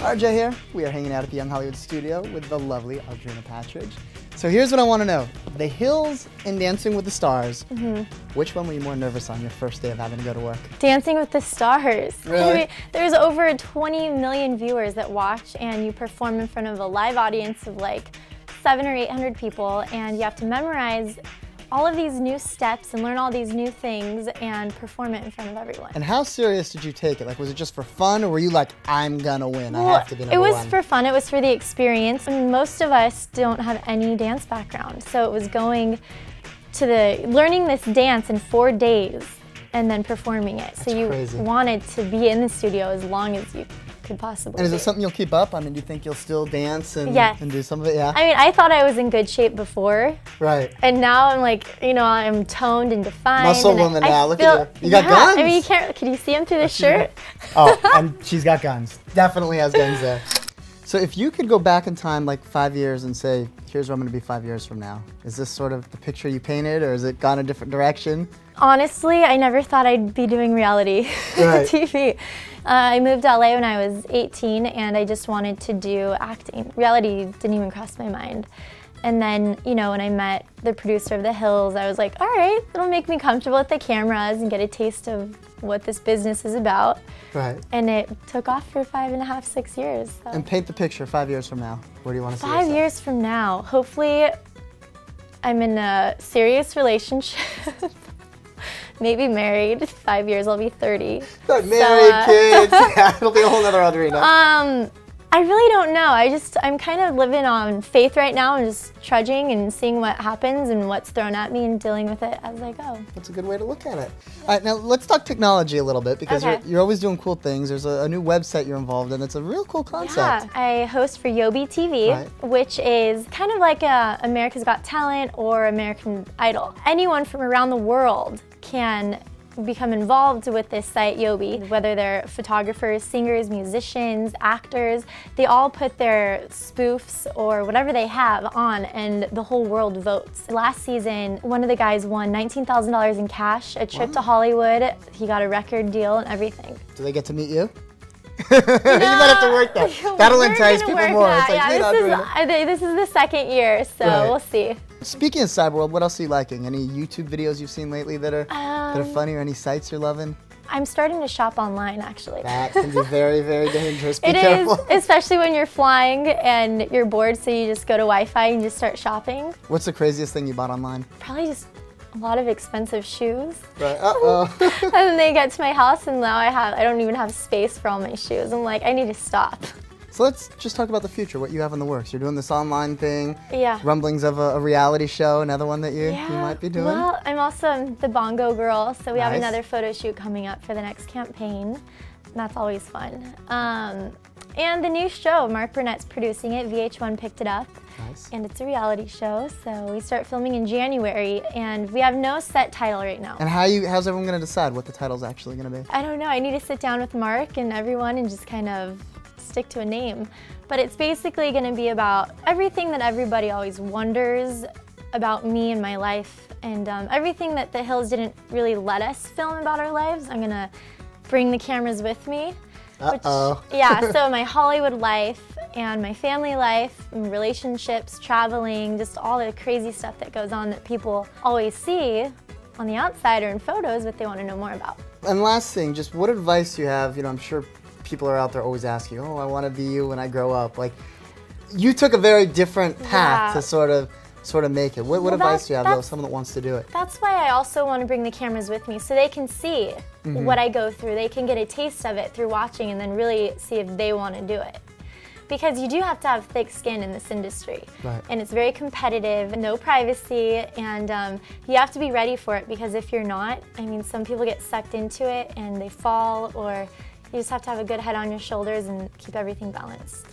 RJ here. We are hanging out at the Young Hollywood studio with the lovely Audrina Patridge. So here's what I want to know. The Hills and Dancing with the Stars. Which one were you more nervous on your first day of having to go to work? Dancing with the Stars. Really? I mean, there's over 20 million viewers that watch, and you perform in front of a live audience of like 700 or 800 people, and you have to memorize all of these new steps and learn all these new things and perform it in front of everyone. And how serious did you take it? Like, was it just for fun, or were you like, I'm gonna win, I have to be number one? It was for fun, it was for the experience. And most of us don't have any dance background, so it was going to learning this dance in 4 days and then performing it. That's so you crazy. wanted to be in the studio as long as you could possibly. And is it something you'll keep up? I mean, do you think you'll still dance and, Yes. and do some of it? Yeah. I mean, I thought I was in good shape before. Right. And now I'm like, you know, I'm toned and defined. Muscle and woman I now. Look feel, at you. You got guns? I mean, can you see him through the shirt? Oh, and she's got guns. Definitely has guns there. So if you could go back in time like 5 years and say, here's where I'm going to be 5 years from now, is this sort of the picture you painted, or has it gone a different direction? Honestly, I never thought I'd be doing reality TV. I moved to LA when I was 18, and I just wanted to do acting. Reality didn't even cross my mind. And then, you know, when I met the producer of The Hills, I was like, all right, it'll make me comfortable with the cameras and get a taste of what this business is about. Right. And it took off for 5.5, 6 years. So. And paint the picture 5 years from now. Where do you want to see 5 yourself? years from now, hopefully I'm in a serious relationship. Maybe married. 5 years, I'll be 30. But married, kids, yeah, it'll be a whole other Audrina. I really don't know. I'm kind of living on faith right now and just trudging and seeing what happens and what's thrown at me and dealing with it as I go. That's a good way to look at it. All right, now let's talk technology a little bit, because Okay. you're always doing cool things. There's a new website you're involved in. It's a real cool concept. Yeah, I host for Yobi TV, Right. which is kind of like America's Got Talent or American Idol. Anyone from around the world can become involved with this site, Yobi. Whether they're photographers, singers, musicians, actors, they all put their spoofs or whatever they have on, and the whole world votes. Last season, one of the guys won $19,000 in cash, a trip to Hollywood. He got a record deal and everything. Do they get to meet you? You might have to work that. That'll entice people more. It's like, Yeah, this is the second year, so Right. we'll see. Speaking of Cyber World, what else are you liking? Any YouTube videos you've seen lately that are funny, or any sites you're loving? I'm starting to shop online, actually. That can be very, very dangerous. Be It careful. is, especially when you're flying and you're bored, so you just go to Wi-Fi and just start shopping. What's the craziest thing you bought online? Probably just a lot of expensive shoes. Right. Uh-oh. And then they get to my house and now I don't even have space for all my shoes. I'm like, I need to stop. So let's just talk about the future, what you have in the works. You're doing this online thing, Yeah. rumblings of a reality show, another one that you might be doing. Well, I'm also the bongo girl, so we have Nice. another photo shoot coming up for the next campaign. That's always fun. And the new show, Mark Burnett's producing it. VH1 picked it up. Nice. And it's a reality show, so we start filming in January, and we have no set title right now. And how's everyone going to decide what the title's actually going to be? I don't know. I need to sit down with Mark and everyone and just kind of stick to a name. But it's basically going to be about everything that everybody always wonders about me and my life, and everything that The Hills didn't really let us film about our lives. I'm going to bring the cameras with me. Uh-oh. Yeah, so my Hollywood life and my family life, and relationships, traveling, just all the crazy stuff that goes on that people always see on the outside or in photos, but they want to know more about. And last thing, just what advice do you have? You know, I'm sure people are out there always asking, oh, I want to be you when I grow up. Like, you took a very different path to sort of make it. What advice do you have to someone that wants to do it? That's why I also want to bring the cameras with me, so they can see what I go through. They can get a taste of it through watching and then really see if they want to do it. Because you do have to have thick skin in this industry. Right. And it's very competitive, no privacy, and you have to be ready for it, because if you're not, I mean, some people get sucked into it and they fall, or you just have to have a good head on your shoulders and keep everything balanced.